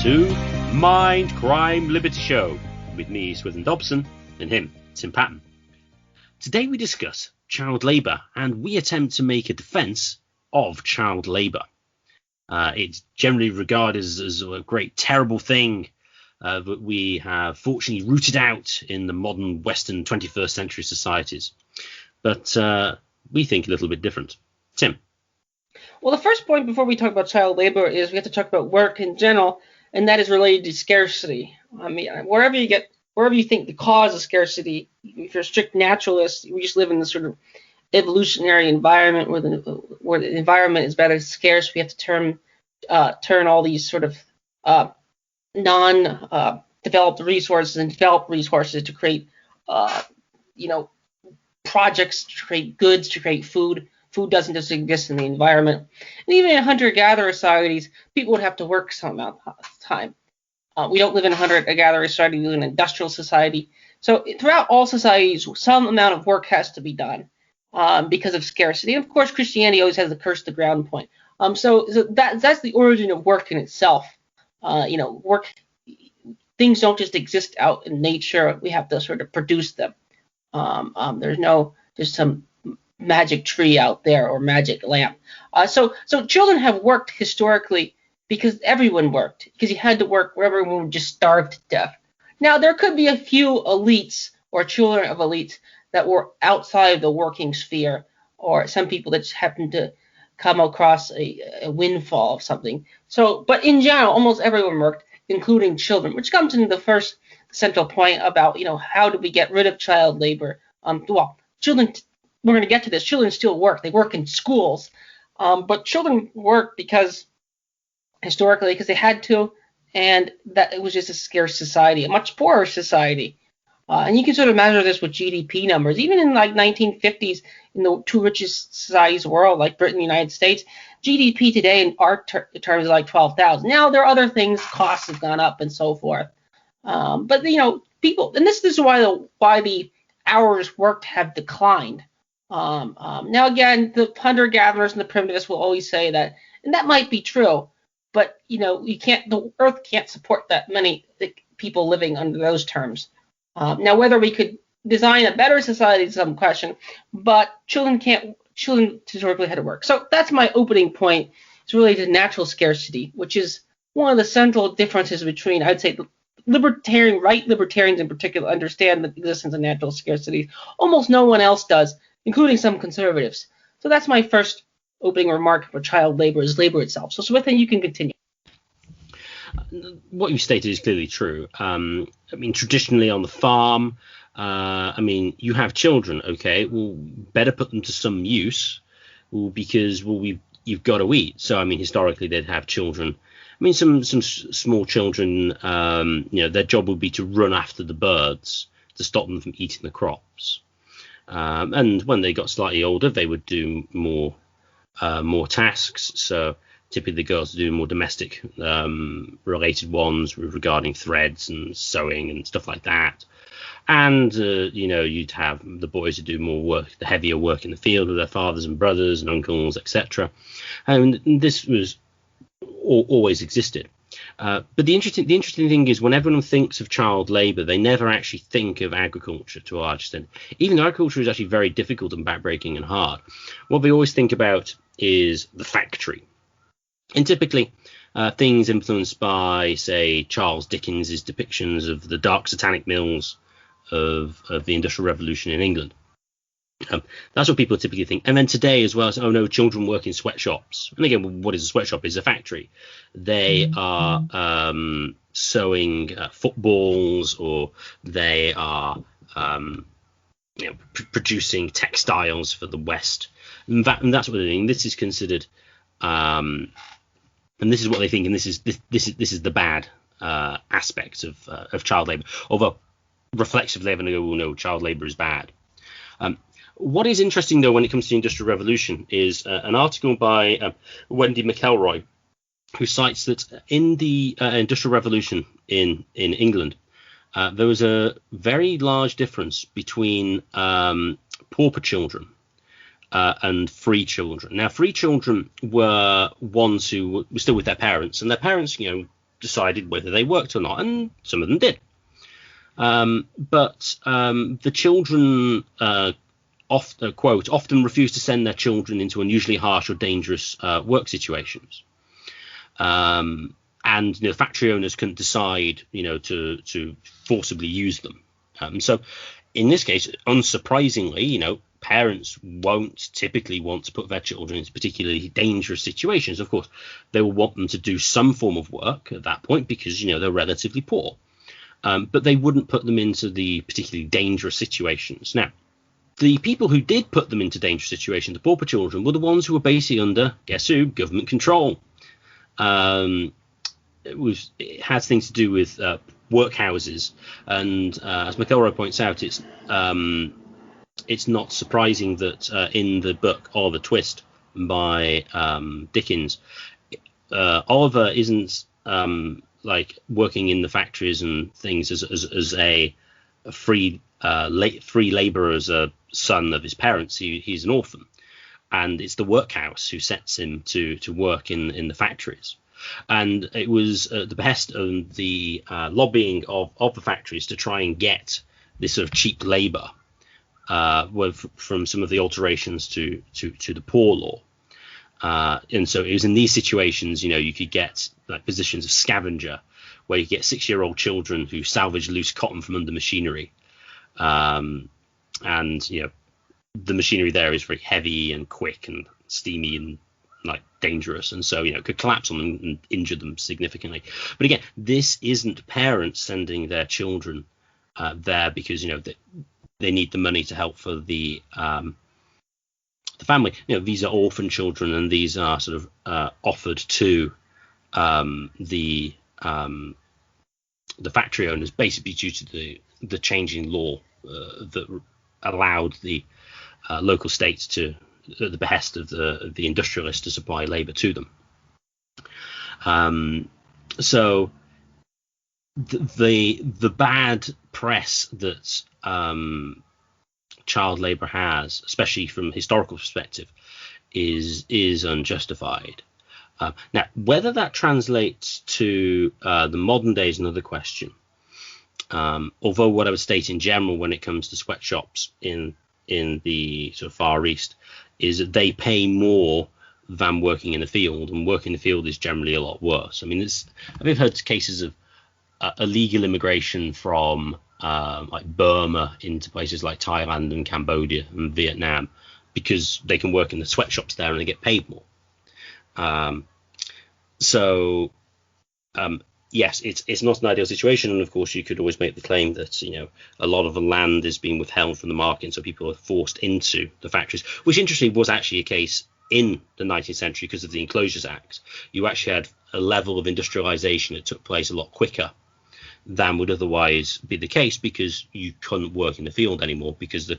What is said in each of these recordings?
to Mindcrime, Liberty Show with me, Swithun Dobson, and him, Tim Patton. Today we discuss child labour, and we attempt to make a defence of child labour. It's generally regarded as a great terrible thing that we have fortunately rooted out in the modern Western 21st century societies. But we think a little bit different. Tim? Well, the first point before we talk about child labor is we have to talk about work in general, and that is related to scarcity. I mean, wherever you think the cause of scarcity, if you're a strict naturalist, we just live in this sort of evolutionary environment where the environment is better scarce. We have to turn all these sort of non-developed resources and developed resources to create, projects, to create goods, to create food. Food doesn't just exist in the environment. And even in hunter-gatherer societies, people would have to work some amount of time. We don't live in a hunter-gatherer society, we live in an industrial society. So throughout all societies, some amount of work has to be done because of scarcity. And of course, Christianity always has the curse of the ground point. So that's the origin of work in itself. Work, things don't just exist out in nature. We have to sort of produce them. There's no just some magic tree out there or magic lamp. So children have worked historically because everyone worked, because you had to work where everyone would just starve to death. Now, there could be a few elites or children of elites that were outside of the working sphere, or some people that just happened to come across a windfall of something. But in general, almost everyone worked, including children, which comes into the first central point about, how do we get rid of child labor? Children, we're going to get to this. Children still work. They work in schools, but children work historically because they had to, and that it was just a scarce society, a much poorer society. And you can sort of measure this with GDP numbers. Even in like 1950s, in the two richest societies of the world, like Britain and the United States, GDP today in our terms is like 12,000. Now there are other things, costs have gone up and so forth. But people, and this is why the hours worked have declined. Now again, the hunter-gatherers and the primitives will always say that, and that might be true, but the Earth can't support that many people living under those terms. Now, whether we could design a better society is some question, but children historically had to work. So that's my opening point. It's related to natural scarcity, which is one of the central differences between, I'd say, libertarians in particular understand the existence of natural scarcity. Almost no one else does, including some conservatives. So that's my first opening remark for child labor is labor itself. So Swithun, you can continue. What you stated is clearly true. Traditionally on the farm, you have children, okay, well, better put them to some use, because you've got to eat. So, historically they'd have children. Some small children, their job would be to run after the birds to stop them from eating the crops. And when they got slightly older, they would do more tasks. So typically the girls do more domestic related ones regarding threads and sewing and stuff like that. And, you'd have the boys who do more work, the heavier work in the field with their fathers and brothers and uncles, etc. And this was always existed. But the interesting thing is when everyone thinks of child labour, they never actually think of agriculture to a large extent. Even though agriculture is actually very difficult and backbreaking and hard, what they always think about is the factory. And typically things influenced by, say, Charles Dickens' depictions of the dark satanic mills of the Industrial Revolution in England. That's what people typically think. And then today as well, as, oh no, children work in sweatshops. And again, what is a sweatshop? It's a factory. They are sewing footballs, or they are producing textiles for the West. And that's what they're doing. This is considered, and this is what they think, and this is the bad aspect of child labour. Although reflexively, they're going to go, well, no, child labour is bad. What is interesting, though, when it comes to the Industrial Revolution is an article by Wendy McElroy, who cites that in the Industrial Revolution in England, there was a very large difference between pauper children and free children. Now, free children were ones who were still with their parents, and their parents, decided whether they worked or not, and some of them did. But the children, often refuse to send their children into unusually harsh or dangerous work situations. And factory owners couldn't decide, to forcibly use them. So in this case, unsurprisingly, parents won't typically want to put their children into particularly dangerous situations. Of course, they will want them to do some form of work at that point because, they're relatively poor. But they wouldn't put them into the particularly dangerous situations. Now, the people who did put them into dangerous situations, the pauper children, were the ones who were basically under, guess who, government control. It has things to do with workhouses, and as McElroy points out, it's not surprising that in the book Oliver Twist by Dickens, Oliver isn't like working in the factories and things as a free labourer, as a son of his parents. He's an orphan, and it's the workhouse who sets him to work in the factories. And it was at the behest of the lobbying of the factories to try and get this sort of cheap labour from some of the alterations to the poor law. And so it was in these situations, you could get like positions of scavenger, where you get 6-year-old children who salvage loose cotton from under machinery. And, the machinery there is very heavy and quick and steamy and like dangerous, and so could collapse on them and injure them significantly. But again, this isn't parents sending their children there because they need the money to help for the family. These are orphan children, and these are sort of offered to the factory owners, basically due to the changing law that allowed the local states to, at the behest of the industrialists, to supply labour to them. So the bad press that child labour has, especially from a historical perspective, is unjustified. Now, whether that translates to the modern day is another question. Although what I would state in general when it comes to sweatshops in the sort of Far East is that they pay more than working in the field, and working in the field is generally a lot worse. I mean, I've heard cases of illegal immigration from like Burma into places like Thailand and Cambodia and Vietnam because they can work in the sweatshops there and they get paid more. Yes, it's not an ideal situation, and of course you could always make the claim that a lot of the land is being withheld from the market, and so people are forced into the factories, which interestingly was actually a case in the 19th century because of the Enclosures Act. You actually had a level of industrialization that took place a lot quicker than would otherwise be the case because you couldn't work in the field anymore because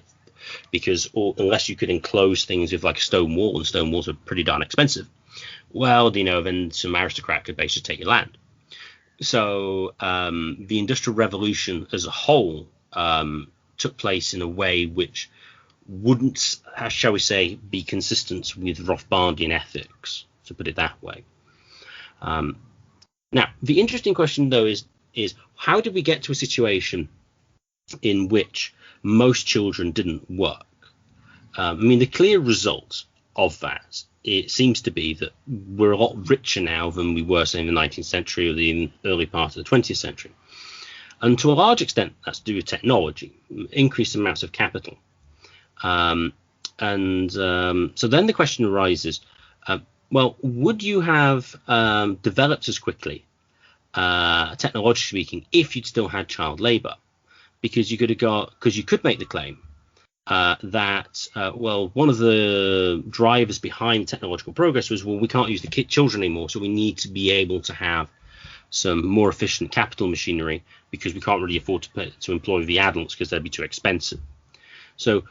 unless you could enclose things with like a stone wall, and stone walls are pretty darn expensive, well, then some aristocrat could basically take your land. So the Industrial Revolution as a whole took place in a way which wouldn't, shall we say, be consistent with Rothbardian ethics, to put it that way. Now, the interesting question, though, is how did we get to a situation in which most children didn't work? The clear result of that, it seems to be that we're a lot richer now than we were, say, in the 19th century or the early part of the 20th century. And to a large extent, that's to do with technology, increased amounts of capital. So then the question arises, would you have developed as quickly, technologically speaking, if you'd still had child labour? Because you could make the claim that one of the drivers behind technological progress was, we can't use the children anymore, so we need to be able to have some more efficient capital machinery because we can't really afford to employ the adults because they'd be too expensive. So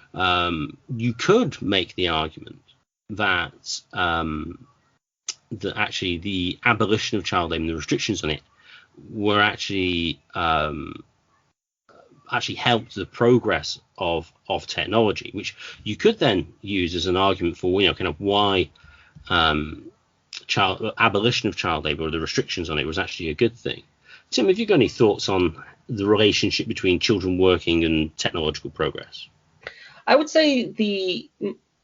you could make the argument that actually the abolition of child labour and the restrictions on it were actually helped the progress of technology, which you could then use as an argument for kind of why abolition of child labor, or the restrictions on it, was actually a good thing. Tim, have you got any thoughts on the relationship between children working and technological progress? I would say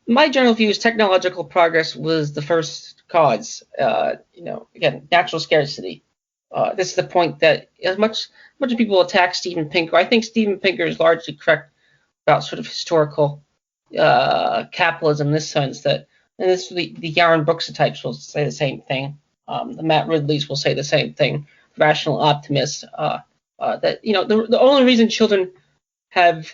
my general view is technological progress was the first cause. Again, natural scarcity. This is the point that as much as people attack Steven Pinker, I think Steven Pinker is largely correct about sort of historical capitalism in this sense that, and this the Yaron Brooks types will say the same thing. The Matt Ridleys will say the same thing. Rational optimists. That the only reason children have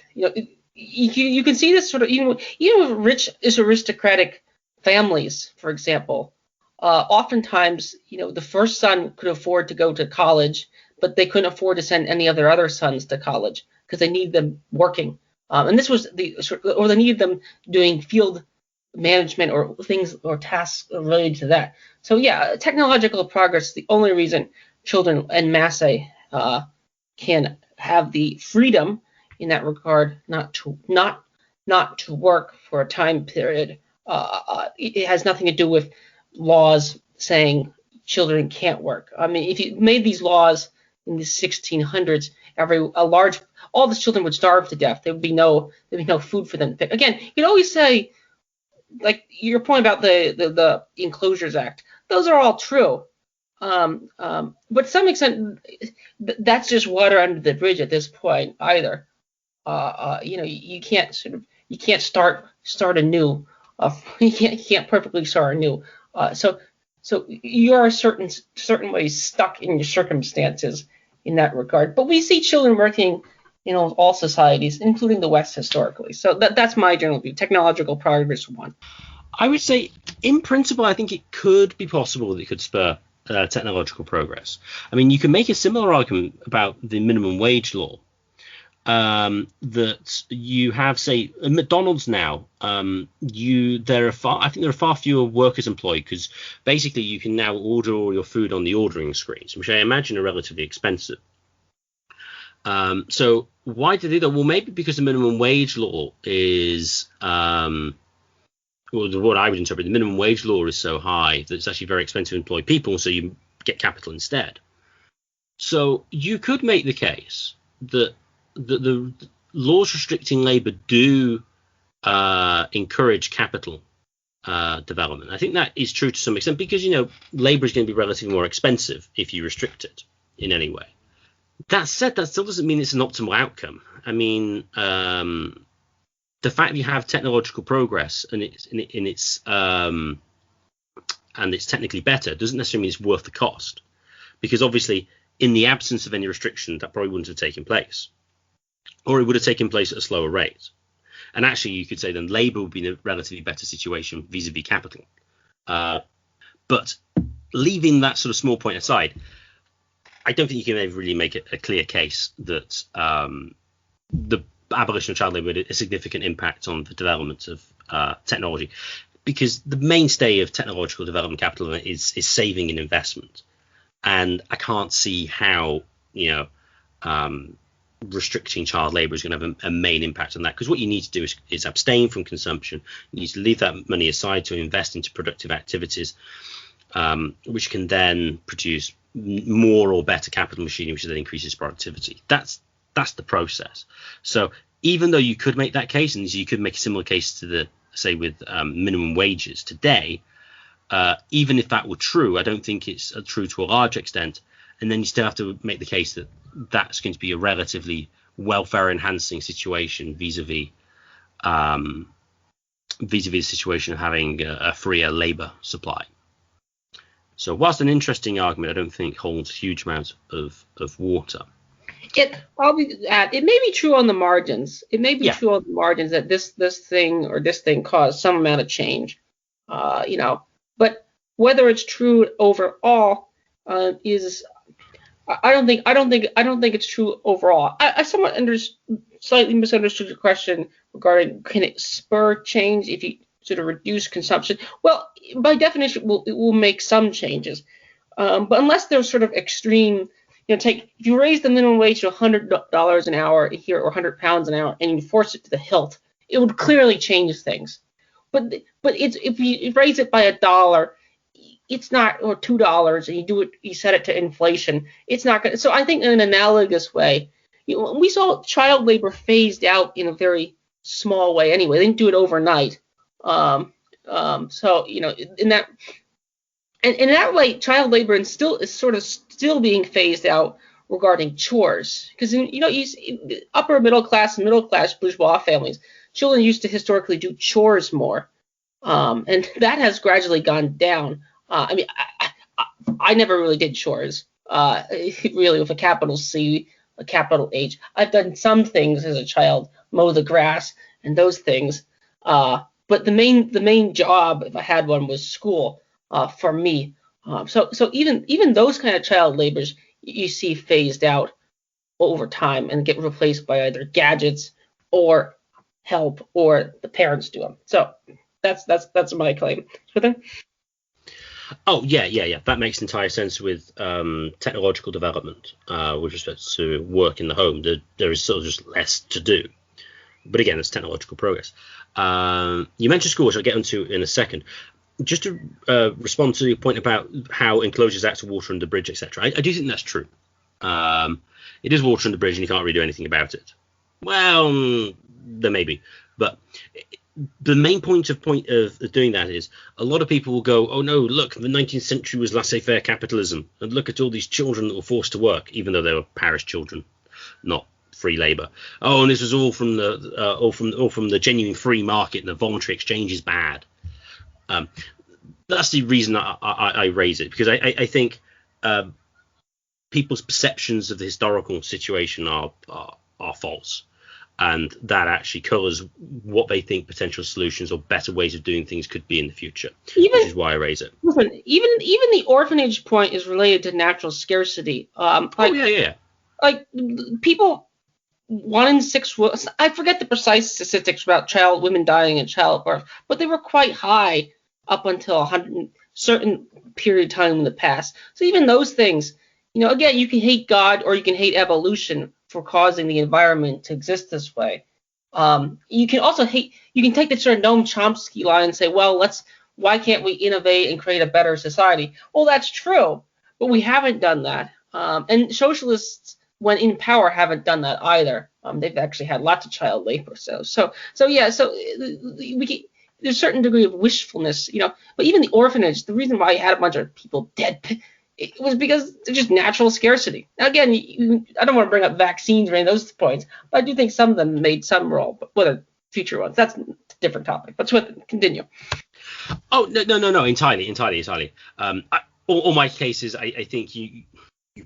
you can see this sort of even with rich aristocratic families, for example. Oftentimes, the first son could afford to go to college, but they couldn't afford to send any of their other sons to college because they need them working. And this was or they needed them doing field management or things or tasks related to that. So yeah, technological progress is the only reason children en masse can have the freedom in that regard not to work for a time period. It has nothing to do with laws saying children can't work. I mean, if you made these laws in the 1600s, all the children would starve to death. There'd be no food for them to pick. Again, you'd always say, like your point about the Enclosures Act, those are all true. But to some extent, that's just water under the bridge at this point either. You can't start anew. You can't perfectly start anew. So you are certain ways stuck in your circumstances in that regard. But we see children working in all societies, including the West historically. So that's my general view. Technological progress one. I would say, in principle, I think it could be possible that it could spur technological progress. I mean, you can make a similar argument about the minimum wage law. That you have, say, at McDonald's now, I think there are far fewer workers employed because basically you can now order all your food on the ordering screens, which I imagine are relatively expensive. So why do they do that? Well, maybe because the minimum wage law is, what I would interpret, the minimum wage law is so high that it's actually very expensive to employ people, so you get capital instead. So you could make the case that the laws restricting labor do encourage capital development. I think that is true to some extent because, labor is going to be relatively more expensive if you restrict it in any way. That said, that still doesn't mean it's an optimal outcome. I mean, the fact that you have technological progress and it's technically better doesn't necessarily mean it's worth the cost, because obviously in the absence of any restriction, that probably wouldn't have taken place. Or it would have taken place at a slower rate. And actually, you could say then labor would be in a relatively better situation vis-a-vis capital. But leaving that sort of small point aside, I don't think you can ever really make a clear case that the abolition of child labor had a significant impact on the development of technology, because the mainstay of technological development capital is saving and investment. And I can't see how, restricting child labor is going to have a main impact on that, because what you need to do is abstain from consumption. You need to leave that money aside to invest into productive activities, which can then produce more or better capital machinery, which then increases productivity. That's the process. So even though you could make that case, and you could make a similar case to with minimum wages today, even if that were true, I don't think it's true to a large extent. And then you still have to make the case that that's going to be a relatively welfare enhancing situation vis-a-vis the situation of having a freer labor supply. So whilst an interesting argument, I don't think holds huge amounts of water. It may be true on the margins. It may be true on the margins that this thing caused some amount of change. But whether it's true overall is, I don't think it's true overall. I somewhat slightly misunderstood your question regarding, can it spur change if you sort of reduce consumption? Well, by definition, it will make some changes, but unless they're sort of extreme. If you raise the minimum wage to $100 an hour here or £100 an hour and you force it to the hilt, it would clearly change things. But if you raise it by $1, it's not, or $2, and you set it to inflation. It's not going to. So I think in an analogous way, we saw child labor phased out in a very small way anyway. They didn't do it overnight. So in that, and in that way, child labor is still being phased out regarding chores, because you see, upper middle class and middle class bourgeois families, children used to historically do chores more, and that has gradually gone down. I never really did chores, really, with a capital C, a capital H. I've done some things as a child, mow the grass and those things, but the main job, if I had one, was school for me. So even those kind of child labors you see phased out over time and get replaced by either gadgets or help, or the parents do them. So that's my claim. Swithun? Oh, yeah. That makes entire sense with technological development with respect to work in the home. There is sort of just less to do. But again, it's technological progress. You mentioned school, which I'll get into in a second. Just to respond to your point about how enclosures act as water under bridge, etc. I do think that's true. It is water under bridge, and you can't really do anything about it. Well, there may be, but the main point of doing that is a lot of people will go, oh no, look, the 19th century was laissez-faire capitalism, and look at all these children that were forced to work, even though they were parish children, not free labor. Oh, and this was all from the genuine free market, and the voluntary exchange is bad. That's the reason I raise it, because I think people's perceptions of the historical situation are false, and that actually colours what they think potential solutions or better ways of doing things could be in the future, which is why I raise it. Even the orphanage point is related to natural scarcity. Like people, 1 in 6, I forget the precise statistics about women dying in childbirth, but they were quite high up until a certain period of time in the past. So even those things, again, you can hate God or you can hate evolution for causing the environment to exist this way. You can also you can take the sort of Noam Chomsky line and say, well, why can't we innovate and create a better society? Well, that's true, but we haven't done that. And socialists, when in power, haven't done that either. They've actually had lots of child labor. So we can, there's a certain degree of wishfulness, But even the orphanage, the reason why you had a bunch of people dead, it was because there's just natural scarcity. Now, again, I don't want to bring up vaccines or any of those points, but I do think some of them made some role, but whether future ones, that's a different topic. But continue. Oh, no, entirely. All my cases, I think you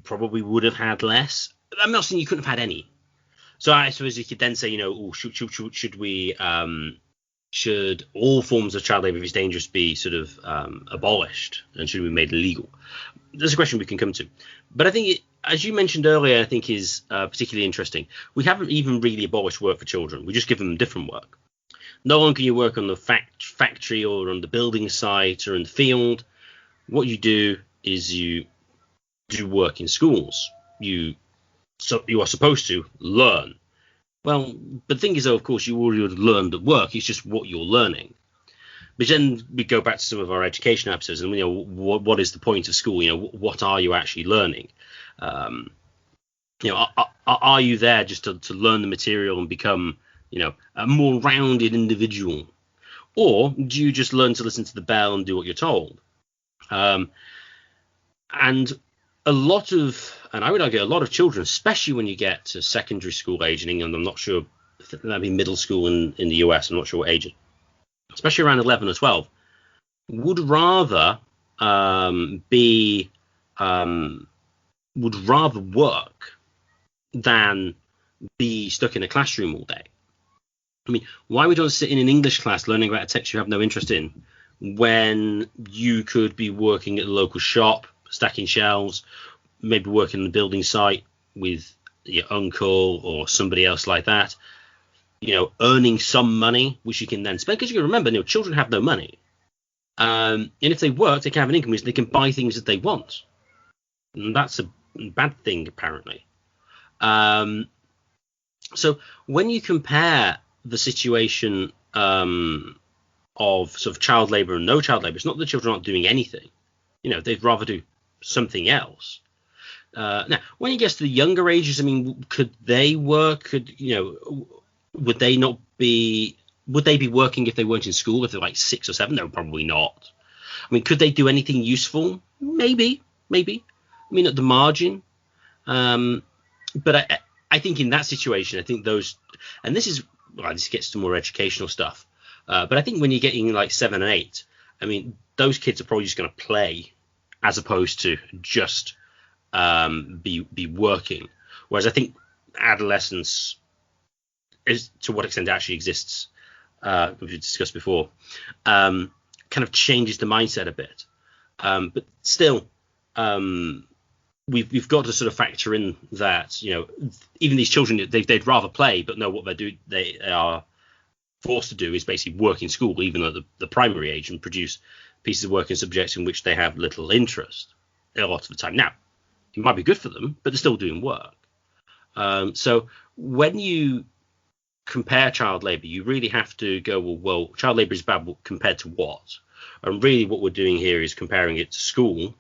probably would have had less. I'm not saying you couldn't have had any. So I suppose you could then say, should all forms of child labor, if it's dangerous, be sort of abolished, and should be made illegal? There's a question we can come to. But I think, as you mentioned earlier, I think is particularly interesting. We haven't even really abolished work for children. We just give them different work. No longer can you work on the factory or on the building site or in the field. What you do is you do work in schools. You are supposed to learn. Well, the thing is, though, of course, you already learned at work. It's just what you're learning. But then we go back to some of our education episodes, and what is the point of school? What are you actually learning? Are you there just to learn the material and become, a more rounded individual, or do you just learn to listen to the bell and do what you're told? And I would argue a lot of children, especially when you get to secondary school age in England, I'm not sure, that'd be middle school in the US, I'm not sure what age, especially around 11 or 12, would rather work than be stuck in a classroom all day. I mean, why would you sit in an English class learning about a text you have no interest in when you could be working at a local shop, stacking shelves, maybe working on the building site with your uncle or somebody else like that, earning some money, which you can then spend? Because you can remember, children have no money. And if they work, they can have an income, which they can buy things that they want. And that's a bad thing, apparently. So when you compare the situation of sort of child labor and no child labor, it's not that the children aren't doing anything. They'd rather do something else. Now, when it gets to the younger ages, I mean, could they work? Would they not be? Would they be working if they weren't in school? If they're like 6 or 7, no, probably not. I mean, could they do anything useful? Maybe. I mean, at the margin. But I think in that situation, I think those, and this gets to more educational stuff. But I think when you're getting like 7 and 8, I mean, those kids are probably just going to play as opposed to just be working. Whereas I think adolescence is, to what extent it actually exists, which we discussed before, kind of changes the mindset a bit. But still, we've got to sort of factor in that, even these children, they'd rather play, but no, what they are forced to do is basically work in school, even at the primary age, and produce pieces of work in subjects in which they have little interest a lot of the time. Now, it might be good for them, but they're still doing work. So when you compare child labour, you really have to go, well, child labour is bad compared to what? And really what we're doing here is comparing it to school.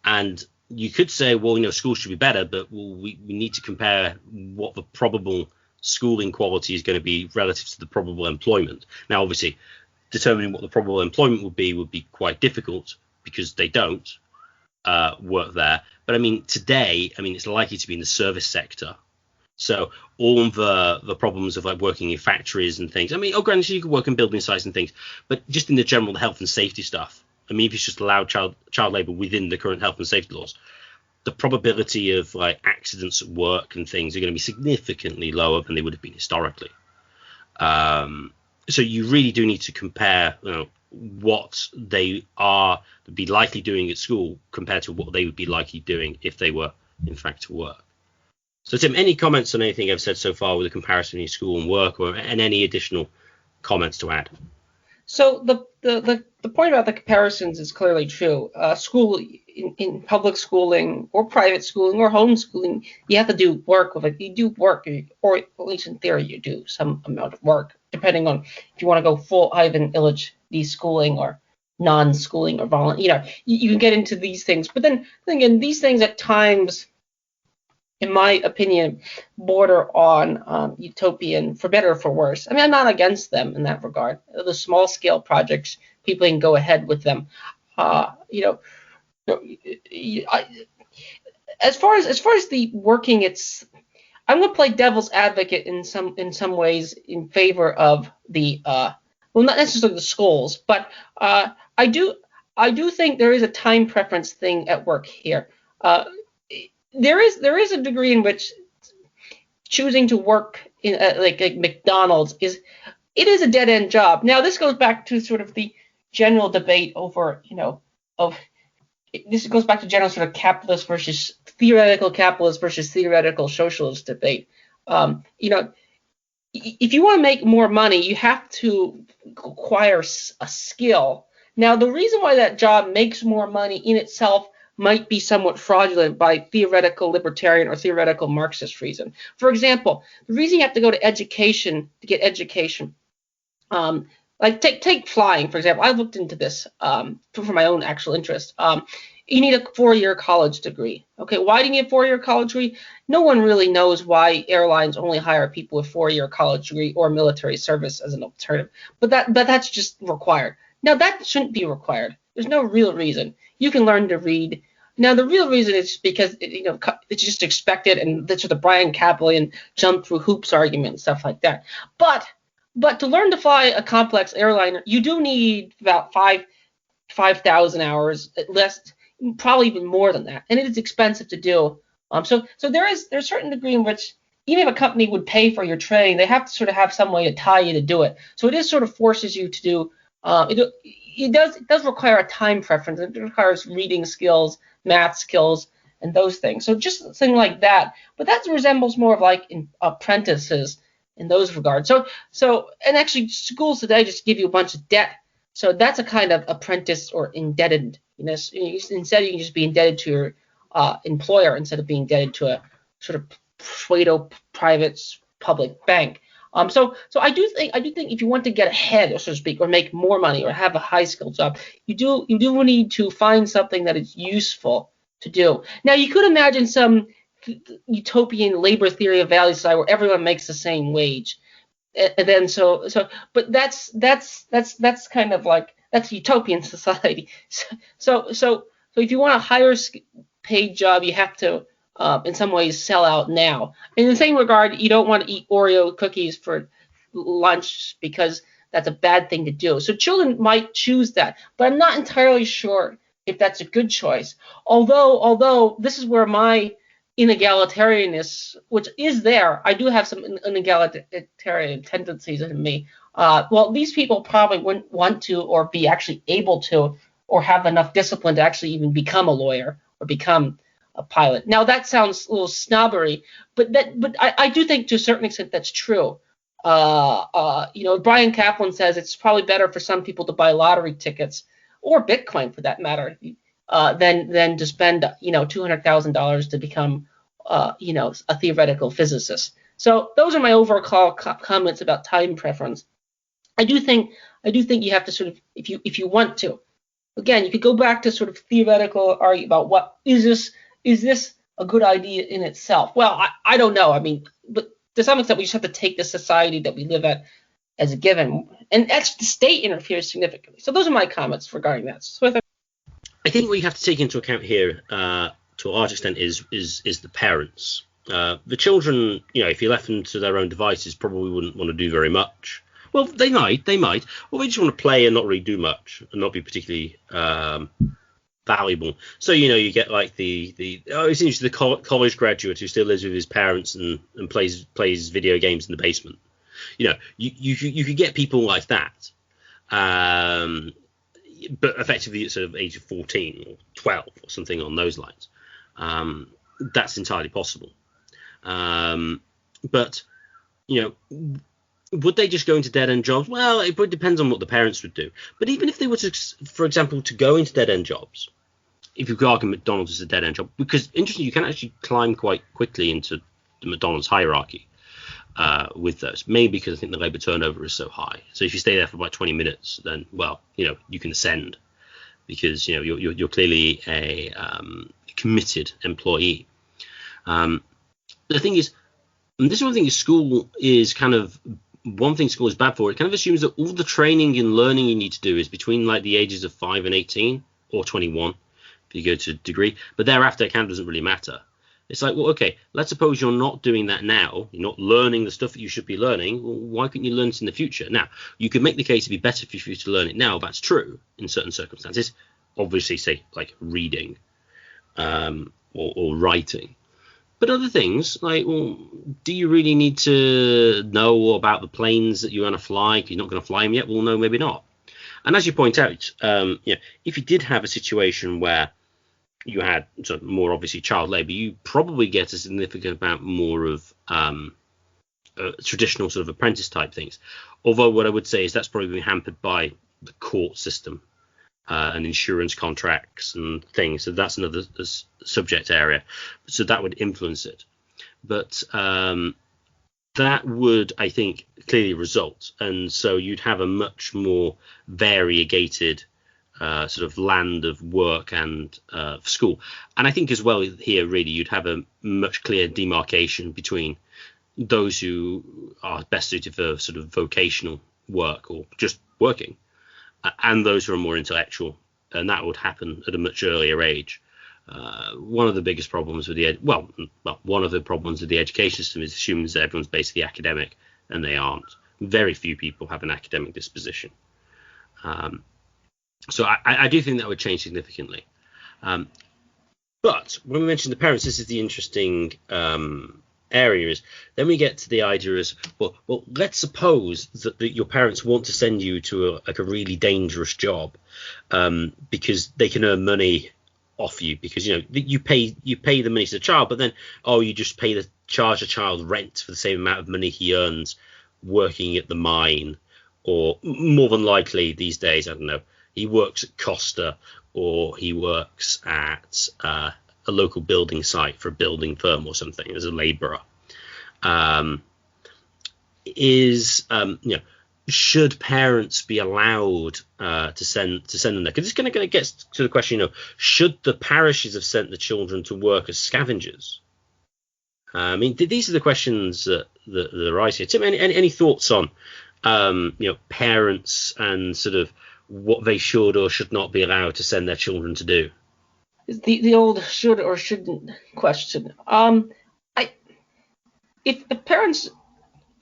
And you could say, well, school should be better, but we need to compare what the probable schooling quality is going to be relative to the probable employment. Now, obviously, determining what the probable employment would be quite difficult because they don't work there. But I mean, today, it's likely to be in the service sector. So all the problems of like working in factories and things. Granted, you could work in building sites and things, but just in the general health and safety stuff. If you just allow child labour within the current health and safety laws, the probability of like accidents at work and things are going to be significantly lower than they would have been historically. So you really do need to compare, what they would be likely doing at school compared to what they would be likely doing if they were in fact to work. So Tim, any comments on anything I've said so far with a comparison in school and work, and any additional comments to add? So the point about the comparisons is clearly true. School in public schooling or private schooling or homeschooling, you have to do work with it. You do work, or at least in theory, you do some amount of work, depending on if you want to go full Ivan Illich deschooling or non-schooling or volunteer. You can get into these things, but then again, these things at times, in my opinion, border on utopian, for better or for worse. I'm not against them in that regard. The small scale projects, people can go ahead with them. As far as the working, I'm going to play devil's advocate in some ways in favor of the not necessarily the schools, but I do think there is a time preference thing at work here. There is a degree in which choosing to work in like McDonald's is a dead end job. Now this goes back to sort of the general debate over this goes back to general sort of capitalist versus theoretical socialist debate. If you want to make more money, you have to acquire a skill. Now the reason why that job makes more money in itself might be somewhat fraudulent by theoretical libertarian or theoretical Marxist reason. For example, the reason you have to go to education to get education, like take flying, for example. I've looked into this for my own actual interest. You need a 4-year college degree. Okay, why do you need a 4-year college degree? No one really knows why airlines only hire people with 4-year college degree or military service as an alternative. But that's just required. Now that shouldn't be required. There's no real reason. You can learn to read. Now the real reason is because it's just expected, and that's what the Brian Kaplan jump through hoops argument and stuff like that. But to learn to fly a complex airliner, you do need about 5,000 hours at least, probably even more than that, and it is expensive to do. So there's a certain degree in which even if a company would pay for your training, they have to sort of have some way to tie you to do it. So it is sort of forces you to do. It does require a time preference. It requires reading skills, math skills, and those things. So just a thing like that. But that resembles more of like apprentices in those regards. So and actually schools today just give you a bunch of debt. So that's a kind of apprentice or indebted. Instead you can just be indebted to your employer instead of being indebted to a sort of pseudo private public bank. So I do think if you want to get ahead, so to speak, or make more money, or have a high skilled job, you do need to find something that is useful to do. Now, you could imagine some utopian labor theory of value society where everyone makes the same wage, and then but that's kind of like, that's a utopian society. So if you want a higher paid job, you have to in some ways sell out now. In the same regard, you don't want to eat Oreo cookies for lunch because that's a bad thing to do. So children might choose that, but I'm not entirely sure if that's a good choice. Although this is where my inegalitarianness, which is there, I do have some inegalitarian tendencies in me. Well, these people probably wouldn't want to, or be actually able to, or have enough discipline to actually even become a lawyer or become a pilot. Now, that sounds a little snobbery, but I do think to a certain extent that's true. Brian Kaplan says it's probably better for some people to buy lottery tickets, or Bitcoin for that matter, than to spend $200,000 to become a theoretical physicist. So those are my overall comments about time preference. I do think you have to sort of, if you want to, again, you could go back to sort of theoretical argument about what is this a good idea in itself? Well, I don't know. I mean, but to some extent, we just have to take the society that we live at as a given, and the state interferes significantly. So those are my comments regarding that. I think what you have to take into account here, to a large extent, is the parents. The children, if you left them to their own devices, probably wouldn't want to do very much. Well, they might, or they just want to play and not really do much and not be particularly valuable. So you get like it's interesting, the college graduate who still lives with his parents and plays video games in the basement. You could get people like that, but effectively at sort of age of 14 or 12 or something on those lines. That's entirely possible. But would they just go into dead-end jobs? Well, it depends on what the parents would do. But even if they were to, for example, to go into dead-end jobs, if you could argue McDonald's is a dead-end job, because interestingly, you can actually climb quite quickly into the McDonald's hierarchy with those. Maybe because I think the labor turnover is so high. So if you stay there for about 20 minutes, then you can ascend because you're clearly a committed employee. The thing is, and this is one thing school is kind of. One thing school is bad for, it kind of assumes that all the training and learning you need to do is between like the ages of 5 and 18 or 21 if you go to a degree, but thereafter it kind of doesn't really matter. It's like, well, okay, let's suppose you're not doing that now, you're not learning the stuff that you should be learning. Well, why couldn't you learn it in the future? Now, you could make the case it'd be better for you to learn it now. That's true in certain circumstances. Obviously, say like reading or writing. But other things, like, well, do you really need to know about the planes that you're going to fly? If you're not going to fly them yet, well, no, maybe not. And as you point out, if you did have a situation where you had sort of more obviously child labour, you probably get a significant amount more of traditional sort of apprentice type things. Although what I would say is that's probably been hampered by the court system and insurance contracts and things. So that's another subject area. So that would influence it. But that would, I think, clearly result. And so you'd have a much more variegated sort of land of work and school. And I think as well here, really, you'd have a much clearer demarcation between those who are best suited for sort of vocational work or just working, and those who are more intellectual, and that would happen at a much earlier age. One of the biggest problems with one of the problems with the education system is assuming that everyone's basically academic, and they aren't. Very few people have an academic disposition. So I do think that would change significantly. But when we mention the parents, this is the interesting area. Is then we get to the idea is, well, let's suppose that your parents want to send you to a really dangerous job because they can earn money off you, because you pay the money to the child, but then you just charge a child rent for the same amount of money he earns working at the mine, or more than likely these days, I don't know, he works at Costa, or he works at a local building site for a building firm or something as a labourer. is should parents be allowed to send them there? Because it's going to get to the question, should the parishes have sent the children to work as scavengers? I mean, these are the questions that arise here. Tim, any thoughts on parents and sort of what they should or should not be allowed to send their children to do? The old should or shouldn't question. If parents,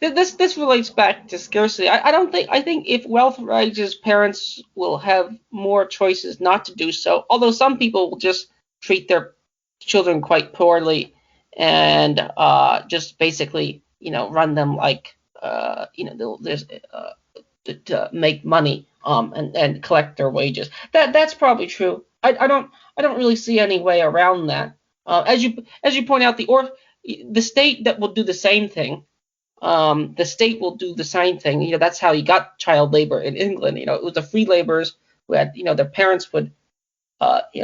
this relates back to scarcity. I think if wealth rises, parents will have more choices not to do so. Although some people will just treat their children quite poorly and just basically run them like to make money and collect their wages. That's probably true. I don't really see any way around that. As you point out, the state that will do the same thing. The state will do the same thing. That's how you got child labor in England. It was the free laborers who had, their parents would,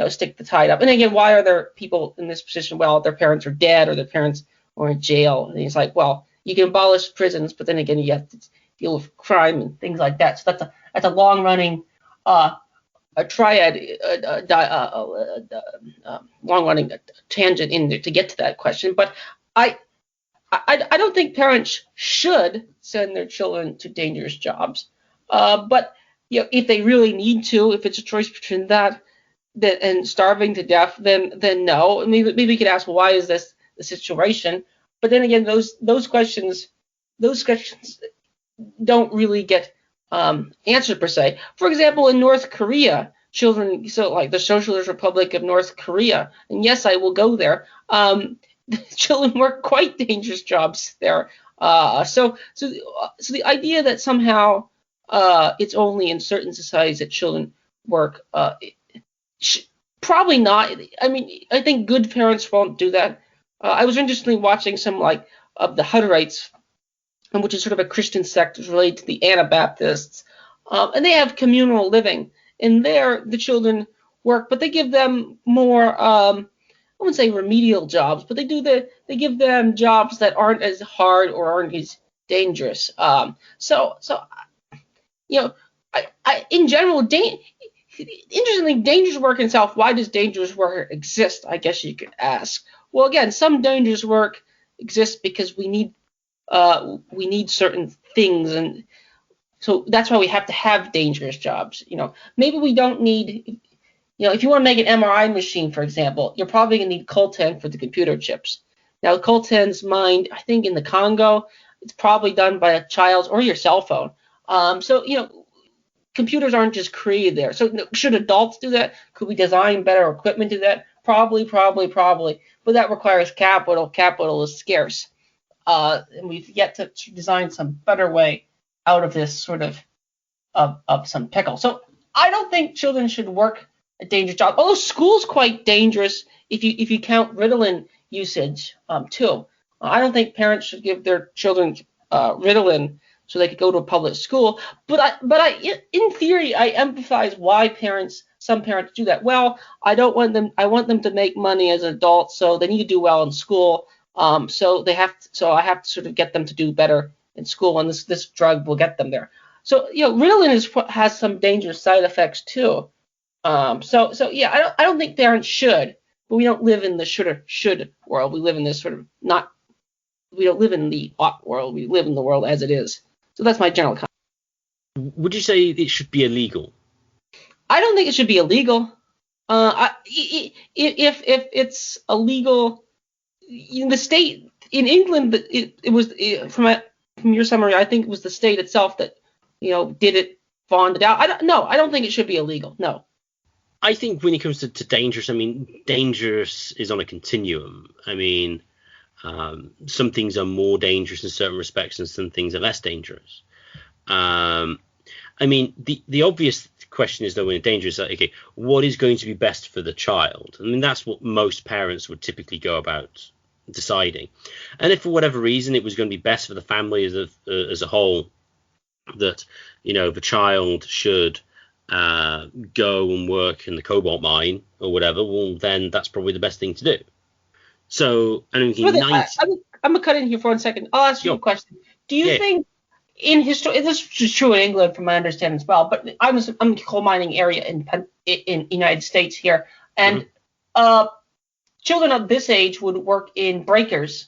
stick the tide up. And again, why are there people in this position? Well, their parents are dead or their parents are in jail. And it's like, well, you can abolish prisons, but then again, you have to deal with crime and things like that. So that's a long running, a triad, long running tangent in there to get to that question. But I don't think parents should send their children to dangerous jobs. But if they really need to, if it's a choice between that and starving to death, then no. Maybe we could ask, well, why is this the situation? But then again, those questions don't really get answered per se. For example, in North Korea, children, so like the Socialist Republic of North Korea, and yes, I will go there. Children work quite dangerous jobs there. So the idea that somehow it's only in certain societies that children work, probably not. I mean, I think good parents won't do that. I was interestingly watching some of the Hutterites, which is sort of a Christian sect related to the Anabaptists, and they have communal living. And there, the children work, but they give them more. I wouldn't say remedial jobs, but they give them jobs that aren't as hard or aren't as dangerous. In general, interestingly, dangerous work in itself. Why does dangerous work exist? I guess you could ask. Well, again, some dangerous work exists because we need certain things, and so that's why we have to have dangerous jobs. Maybe we don't need. If you want to make an MRI machine, for example, you're probably going to need coltan for the computer chips. Now, coltan's mined, I think, in the Congo. It's probably done by a child or your cell phone. Computers aren't just created there. So should adults do that? Could we design better equipment to do that? Probably. But that requires capital. Capital is scarce. And we've yet to design some better way out of this sort of some pickle. So I don't think children should work a dangerous job. Although school's quite dangerous if you count Ritalin usage too. I don't think parents should give their children Ritalin so they could go to a public school. But I in theory, I empathize why some parents do that. Well, I want them to make money as adults, so they need to do well in school. So I have to sort of get them to do better in school, and this drug will get them there. So Ritalin has some dangerous side effects too. I don't think parents should, but we don't live in the should world. We live in this sort of we don't live in the ought world. We live in the world as it is. So that's my general comment. Would you say it should be illegal? I don't think it should be illegal. If it's illegal, in the state in England, it was from your summary, I think it was the state itself that did it, fawned it out. I don't think it should be illegal. No. I think when it comes to dangerous, I mean, dangerous is on a continuum. I mean, some things are more dangerous in certain respects and some things are less dangerous. I mean, the obvious question is, though, when dangerous, okay, what is going to be best for the child? I mean, that's what most parents would typically go about deciding. And if for whatever reason it was going to be best for the family as a whole, that, the child should go and work in the cobalt mine or whatever, well, then that's probably the best thing to do. So, I'm going to cut in here for 1 second. I'll ask you a question. Do you think in history, this is true in England from my understanding as well, but I'm a coal mining area in United States here, and children of this age would work in breakers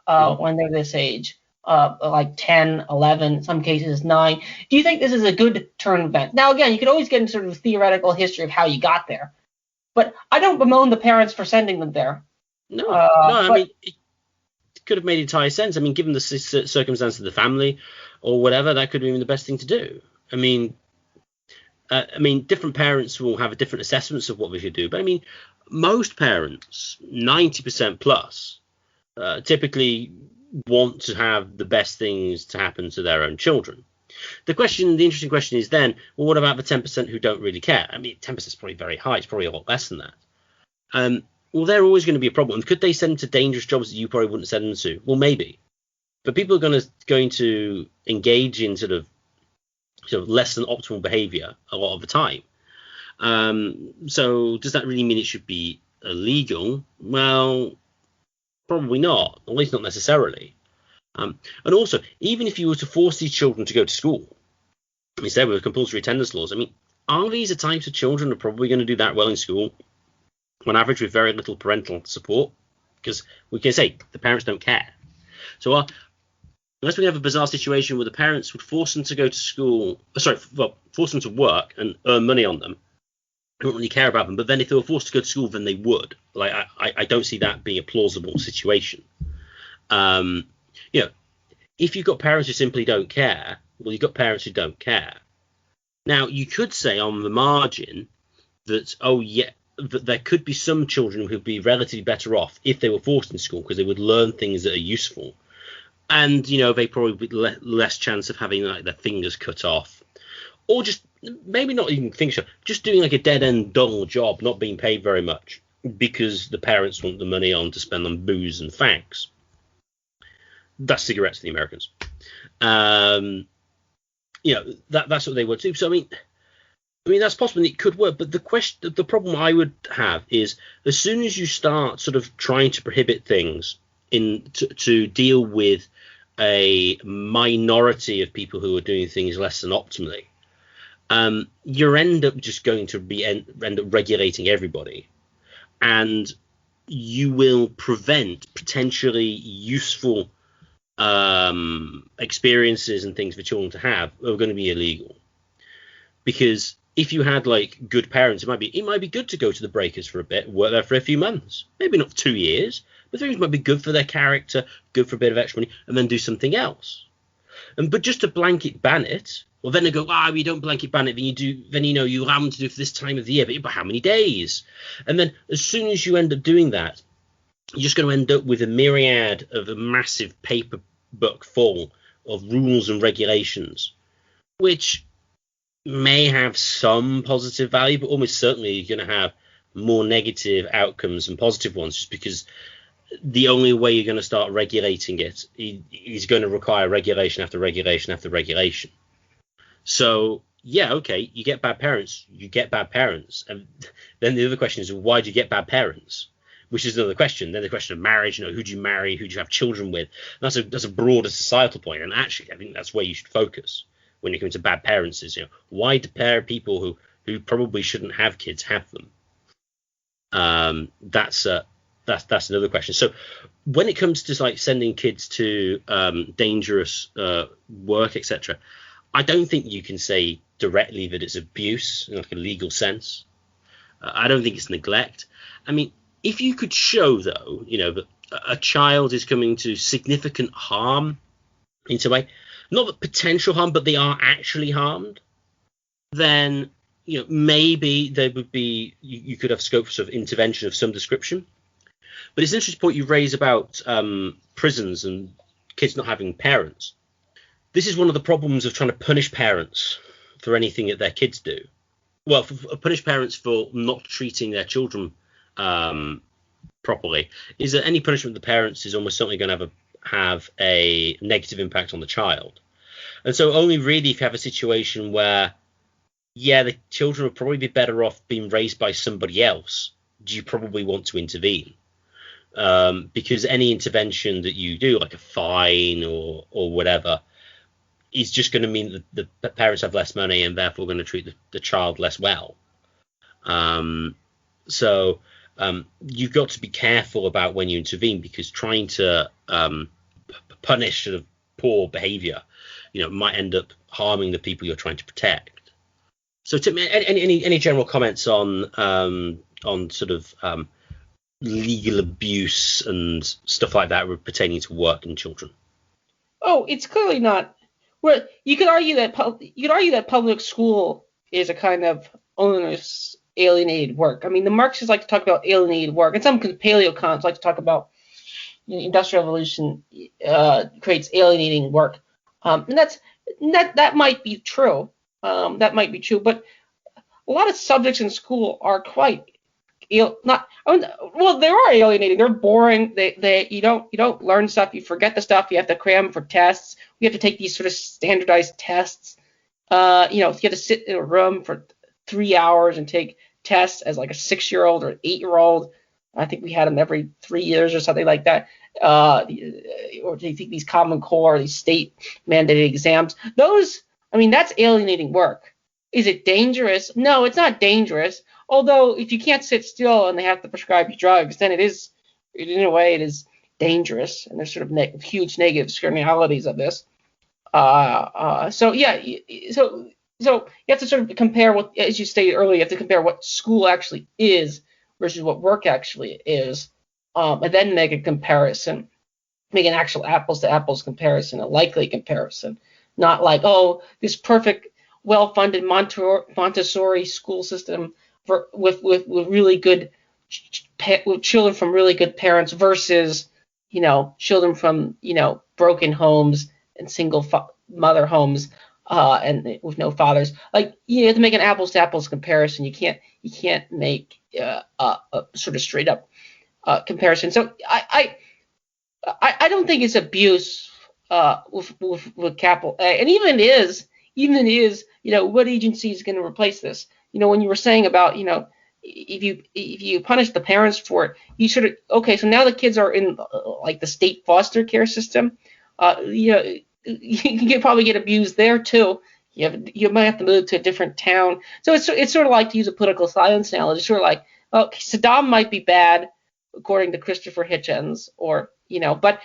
when they're this age, like 10, 11, in some cases 9. Do you think this is a good turn event? Now, again, you could always get into sort of the theoretical history of how you got there, but I don't bemoan the parents for sending them there. No, I mean, it could have made entire sense. I mean, given the circumstances of the family or whatever, that could have been the best thing to do. I mean, different parents will have a different assessments of what we should do, but I mean, most parents, 90% plus, typically want to have the best things to happen to their own children. The interesting question is then, well, what about the 10% who don't really care? I mean, 10% is probably very high. It's probably a lot less than that. Well, they're always going to be a problem. Could they send them to dangerous jobs that you probably wouldn't send them to? Well, maybe. But people are going to engage in sort of less than optimal behavior a lot of the time. So does that really mean it should be illegal? Well, probably not, at least not necessarily. And also, even if you were to force these children to go to school, instead with compulsory attendance laws, I mean, are these the types of children who are probably going to do that well in school, on average with very little parental support? Because we can say the parents don't care. So unless we have a bizarre situation where the parents would force them to go to school, force them to work and earn money on them, don't really care about them, but then if they were forced to go to school, then they would. Like, I don't see that being a plausible situation. If you've got parents who simply don't care, well, you've got parents who don't care. Now, you could say on the margin that, that there could be some children who'd be relatively better off if they were forced in school, because they would learn things that are useful. And, they probably would less chance of having like their fingers cut off, or just maybe not even fingers, just doing like a dead end dull job, not being paid very much because the parents want the money on to spend on booze and fags. That's cigarettes for the Americans. That's what they would do. So I mean, that's possible. It could work, but the problem I would have is as soon as you start sort of trying to prohibit things to deal with a minority of people who are doing things less than optimally, you end up just going to end up regulating everybody, and you will prevent potentially useful experiences and things for children to have are going to be illegal. Because if you had like good parents, it might be good to go to the breakers for a bit, work there for a few months, maybe not 2 years, but things might be good for their character, good for a bit of extra money, and then do something else. But just to blanket ban it, well, then they go, we don't blanket ban it, then you allow them to do for this time of the year, but how many days? And then as soon as you end up doing that, you're just going to end up with a myriad of a massive paper book full of rules and regulations, which may have some positive value, but almost certainly you're going to have more negative outcomes than positive ones, just because the only way you're going to start regulating it is going to require regulation after regulation after regulation. So, you get bad parents, And then the other question is, why do you get bad parents? Which is another question. Then the question of marriage, who do you marry? Who do you have children with? And that's a broader societal point. And actually, I think that's where you should focus when you come to bad parents is, why do people who probably shouldn't have kids have them? That's another question. So when it comes to like sending kids to dangerous work, etc., I don't think you can say directly that it's abuse in like a legal sense. I don't think it's neglect. I mean, if you could show, though, that a child is coming to significant harm in some way, not the potential harm, but they are actually harmed, then, maybe there would be, you could have scope for sort of intervention of some description. But it's an interesting point you raise about prisons and kids not having parents. This is one of the problems of trying to punish parents for anything that their kids do. Well, punish parents for not treating their children properly, is that any punishment of the parents is almost certainly going to have a negative impact on the child. And so only really if you have a situation where, the children would probably be better off being raised by somebody else, do you probably want to intervene? Because any intervention that you do, like a fine or whatever, is just going to mean that the parents have less money and therefore going to treat the child less well. So you've got to be careful about when you intervene, because trying to punish sort of poor behavior, might end up harming the people you're trying to protect. So, any general comments on sort of legal abuse and stuff like that pertaining to work and children? Oh, it's clearly not. Well, you could argue that public school is a kind of onerous, alienated work. I mean, the Marxists like to talk about alienated work, and some paleocons like to talk about industrial revolution creates alienating work, and that might be true. That might be true, but a lot of subjects in school are quite they are alienating. They're boring. You don't learn stuff. You forget the stuff. You have to cram for tests. You have to take these sort of standardized tests. You have to sit in a room for 3 hours and take tests as like a 6-year-old or an 8-year-old. I think we had them every 3 years or something like that. Or they take these Common Core, these state mandated exams. That's alienating work. Is it dangerous? No, it's not dangerous. Although if you can't sit still and they have to prescribe you drugs, then it is, in a way, it is dangerous. And there's sort of huge negative externalities of this. So you have to sort of compare what, as you stated earlier, you have to compare what school actually is versus what work actually is, and then make a comparison, make an actual apples to apples comparison, a likely comparison, not like, oh, this perfect, well-funded Montessori school system with really good with children from really good parents versus children from broken homes and single mother homes and with no fathers. Like, you have to make an apples to apples comparison. You can't make a sort of straight up comparison. So I don't think it's abuse with capital A, and even is what agency is going to replace this? When you were saying about if you punish the parents for it, you sort of, okay, so now the kids are in like the state foster care system. You can probably get abused there too. You might have to move to a different town. So it's sort of like, to use a political science analogy, sort of like, okay, Saddam might be bad according to Christopher Hitchens, or but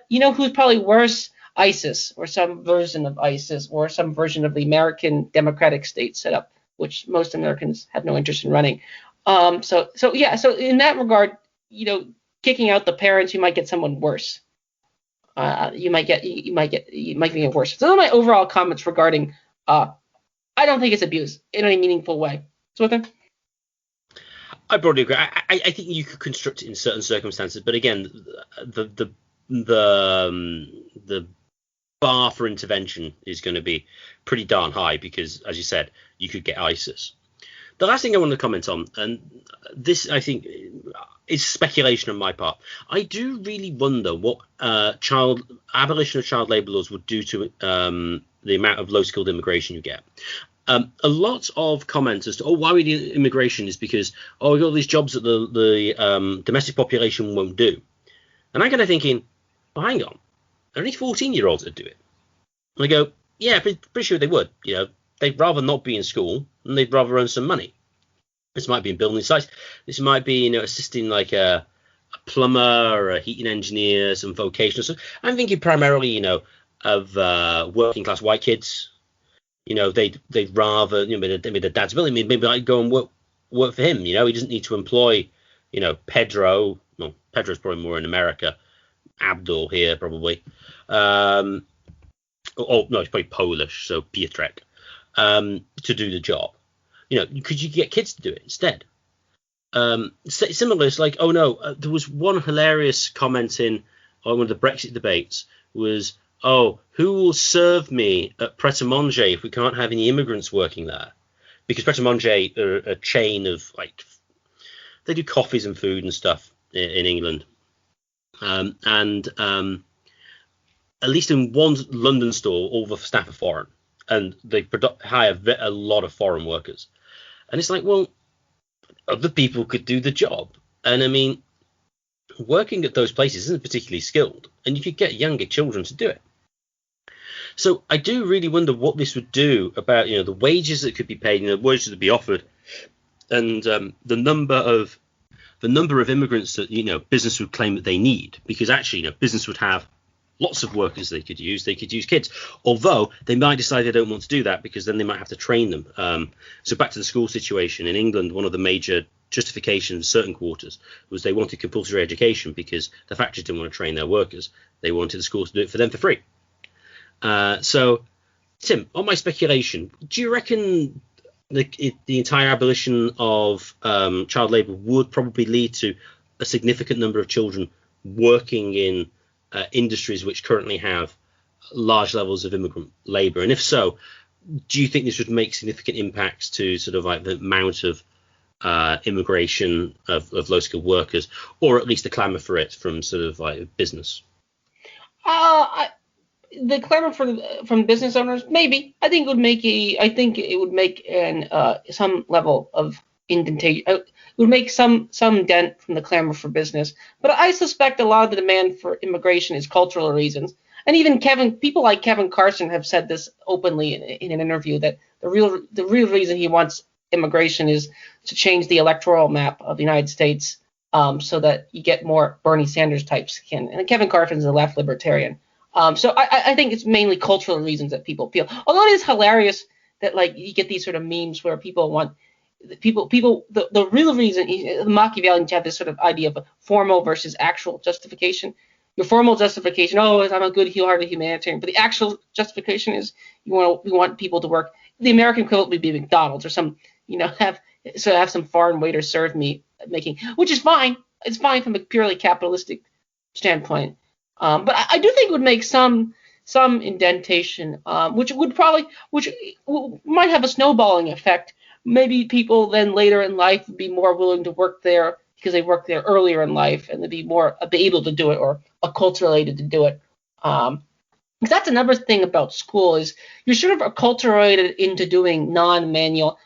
who's probably worse? ISIS, or some version of ISIS, or some version of the American democratic state setup, which most Americans have no interest in running. So in that regard, kicking out the parents, you might get someone worse. You might get worse. So those are my overall comments regarding. I don't think it's abuse in any meaningful way. Swithun? I broadly agree. I think you could construct it in certain circumstances, but again, the bar for intervention is going to be pretty darn high, because, as you said, you could get ISIS. The last thing I want to comment on, and this I think is speculation on my part, I do really wonder what abolition of child labour laws would do to the amount of low-skilled immigration you get. A lot of comments as to, why we need immigration is because, we've got all these jobs that the domestic population won't do. And I'm kind of thinking, well, hang on, there are only 14-year-olds that do it. And I go, yeah, pretty sure they would. They'd rather not be in school, and they'd rather earn some money. This might be in building sites. This might be, assisting like a plumber or a heating engineer, some vocational stuff. I'm thinking primarily, of working class white kids. They'd rather, maybe their dad's willing, maybe like go and work for him. He doesn't need to employ, Pedro. Well, Pedro's probably more in America. Abdul here probably. No, he's probably Polish, so Pietrek, to do the job. Could you get kids to do it instead? Similar, it's like, there was one hilarious comment on one of the Brexit debates was, who will serve me at Pret a Manger if we can't have any immigrants working there? Because Pret a Manger are a chain of, like, they do coffees and food and stuff in England. And at least in one London store, all the staff are foreign, and they hire a lot of foreign workers. And it's like, well, other people could do the job. And I mean, working at those places isn't particularly skilled, and you could get younger children to do it. So I do really wonder what this would do about the wages that could be paid, the wages that would be offered, and the number of immigrants that business would claim that they need, because actually business would have lots of workers they could use. They could use kids, although they might decide they don't want to do that because then they might have to train them. So back to the school situation in England, one of the major justifications of certain quarters was they wanted compulsory education because the factories didn't want to train their workers. They wanted the schools to do it for them for free. So, Tim, on my speculation, do you reckon the entire abolition of child labour would probably lead to a significant number of children working in industries which currently have large levels of immigrant labour? And if so, do you think this would make significant impacts to sort of like the amount of immigration of low-skilled workers, or at least the clamour for it from sort of like business? The clamour from business owners, maybe. I think it would make some level of indentation. It would make some dent from the clamour for business. But I suspect a lot of the demand for immigration is cultural reasons. And even people like Kevin Carson have said this openly in an interview, that the real reason he wants immigration is to change the electoral map of the United States, so that you get more Bernie Sanders types. And Kevin Carson is a left libertarian. So I think it's mainly cultural reasons that people feel. Although it is hilarious that like you get these sort of memes where people want the real reason, the Machiavellians have this sort of idea of a formal versus actual justification. Your formal justification, I'm a good, hearted humanitarian, but the actual justification is you want people to work. The American equivalent would be McDonald's or some, have some foreign waiter serve me making, which is fine. It's fine from a purely capitalistic standpoint. But I do think it would make some indentation, which might have a snowballing effect. Maybe people then later in life would be more willing to work there because they worked there earlier in life, and they'd be able to do it or acculturated to do it. Because that's another thing about school is you're sort of acculturated into doing non-manual,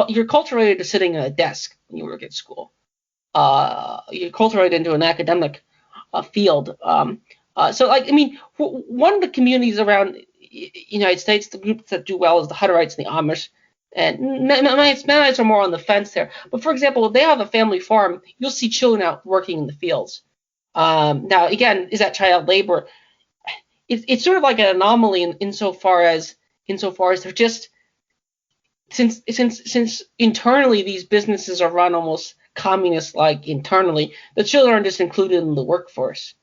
you're acculturated to sitting at a desk when you work at school. You're acculturated into an academic field. So one of the communities around the United States, the groups that do well is the Hutterites and the Amish. And Mennonites are more on the fence there. But for example, if they have a family farm, you'll see children out working in the fields. Now, again, is that child labor? It's sort of like an anomaly insofar as they're just, since internally these businesses are run almost communist-like internally, the children are just included in the workforce.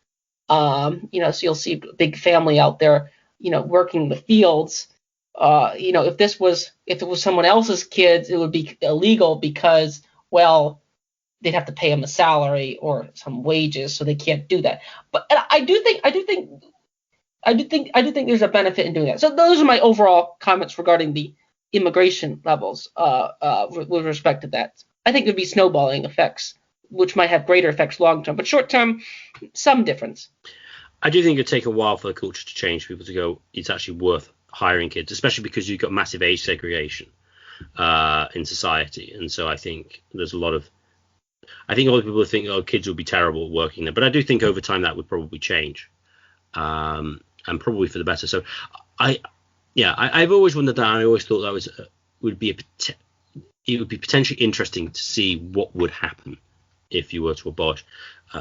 So you'll see a big family out there, working the fields. If it was someone else's kids, it would be illegal because, well, they'd have to pay them a salary or some wages, so they can't do that. But I do think there's a benefit in doing that. So those are my overall comments regarding the immigration levels with respect to that. I think there'd be snowballing effects, which might have greater effects long term, but short term, some difference. I do think it'd take a while for the culture to change, people to go, it's actually worth hiring kids, especially because you've got massive age segregation in society. And so I think there's a lot of people think, kids will be terrible at working there. But I do think over time that would probably change, and probably for the better. So I've always wondered that. I always thought that would be potentially interesting to see what would happen if you were to abolish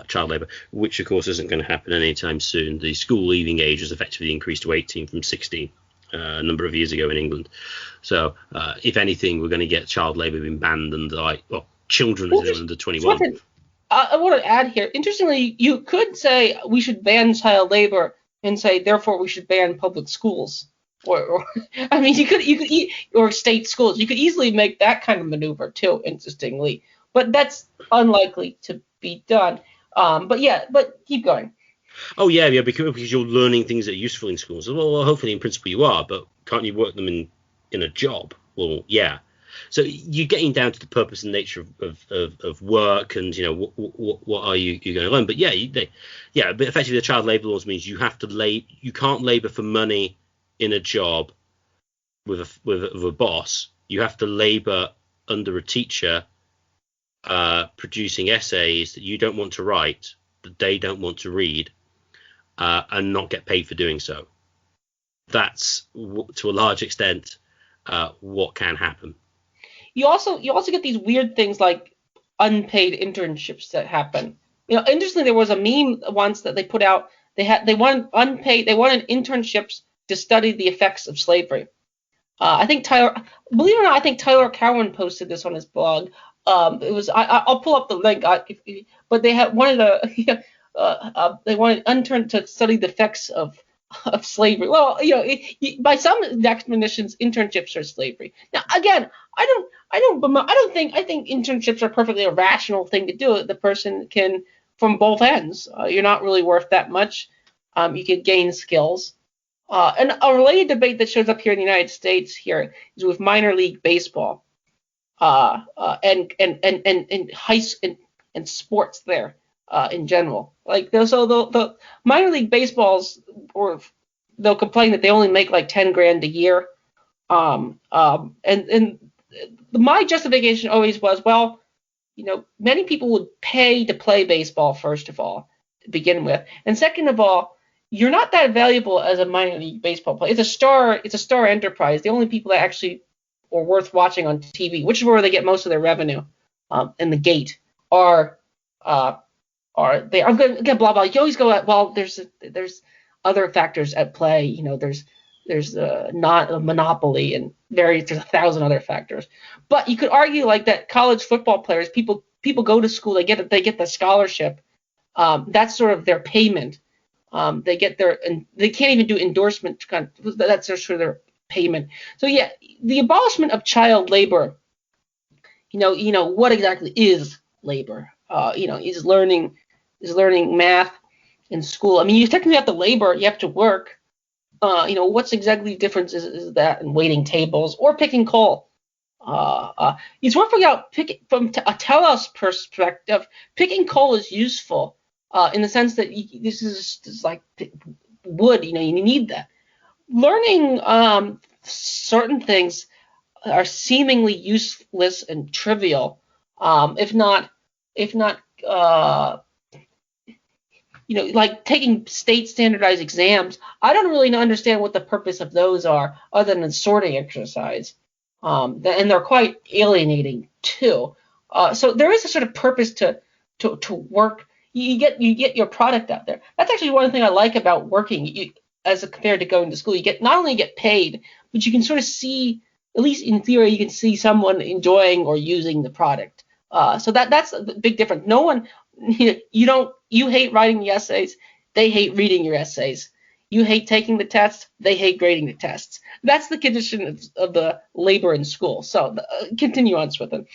child labour, which of course isn't going to happen anytime soon. The school leaving age was effectively increased to 18 from 16 a number of years ago in England. So if anything, we're going to get child labour being banned and children under 21. I want to add here, interestingly, you could say we should ban child labour and say therefore we should ban public schools. Or you could or state schools. You could easily make that kind of maneuver too, interestingly. But that's unlikely to be done. But keep going. Oh, yeah, because you're learning things that are useful in schools. Well, hopefully in principle you are, but can't you work them in a job? Well, yeah. So you're getting down to the purpose and nature of work, and what are you going to learn? But but effectively the child labour laws means you have to you can't labour for money in a job with a boss. You have to labour under a teacher producing essays that you don't want to write, that they don't want to read, and not get paid for doing so. that's to a large extent what can happen. You also get these weird things like unpaid internships that happen. Interestingly, there was a meme once that they put out. They wanted internships to study the effects of slavery. Believe it or not, I think Tyler Cowen posted this on his blog. I'll pull up the link. But they wanted intern to study the effects of slavery. Well, by some definitions, internships are slavery. Now, again, I think internships are perfectly a rational thing to do. The person can, from both ends. You're not really worth that much. You can gain skills. And a related debate that shows up here in the United States here is with minor league baseball, and sports there in general. Like the minor league baseballs, or they'll complain that they only make like $10,000 a year. And my justification always was, well, many people would pay to play baseball, first of all, to begin with, and second of all, you're not that valuable as a minor league baseball player. It's a star enterprise. The only people that actually are worth watching on TV, which is where they get most of their revenue, and the gate are they are good. Again, blah blah. You always go at, well, there's other factors at play. There's not a monopoly, and there's 1,000 other factors. But you could argue like that college football players, people go to school, they get the scholarship. That's sort of their payment. They can't even do endorsement. That's sort of their payment. So yeah, the abolishment of child labor. What exactly is labor? Is learning math in school. I mean, you technically have to labor. You have to work. What's exactly the difference is that in waiting tables or picking coal? It's worth pointing out, from a telos perspective, picking coal is useful. In the sense that this is like wood, you need that. Learning certain things are seemingly useless and trivial, if not, like taking state standardized exams. I don't really understand what the purpose of those are, other than a sorting exercise, and they're quite alienating too. So there is a sort of purpose to work. You get your product out there. That's actually one thing I like about working, as compared to going to school. You not only get paid, but you can sort of see, at least in theory, you can see someone enjoying or using the product. So that's a big difference. No one, you hate writing the essays, they hate reading your essays. You hate taking the tests, they hate grading the tests. That's the condition of the labor in school. So continue on, Swithun.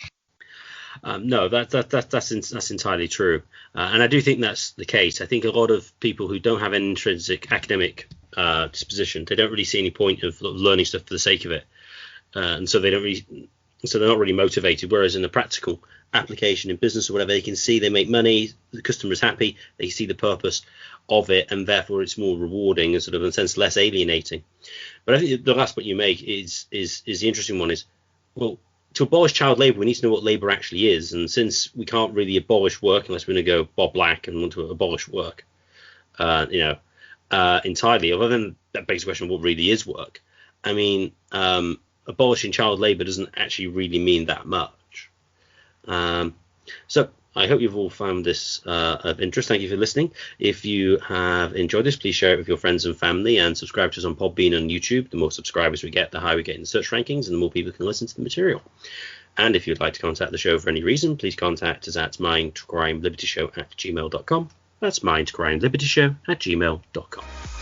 No, that's entirely true, and I do think that's the case. I think a lot of people who don't have an intrinsic academic disposition, they don't really see any point of learning stuff for the sake of it, and so they're not really motivated. Whereas in the practical application in business or whatever, they can see they make money, the customer's happy, they see the purpose of it, and therefore it's more rewarding and sort of in a sense less alienating. But I think the last point you make is the interesting one. Is, well, to abolish child labour, we need to know what labour actually is. And since we can't really abolish work unless we're going to go Bob Black and want to abolish work, entirely, other than that begs the question of what really is work. I mean, abolishing child labour doesn't actually really mean that much. So I hope you've all found this of interest. Thank you for listening. If you have enjoyed this, please share it with your friends and family, and subscribe to us on Podbean and YouTube. The more subscribers we get, the higher we get in the search rankings, and the more people can listen to the material. And if you'd like to contact the show for any reason, please contact us at mindcrime libertyshow@gmail.com. That's mindcrime libertyshow@gmail.com.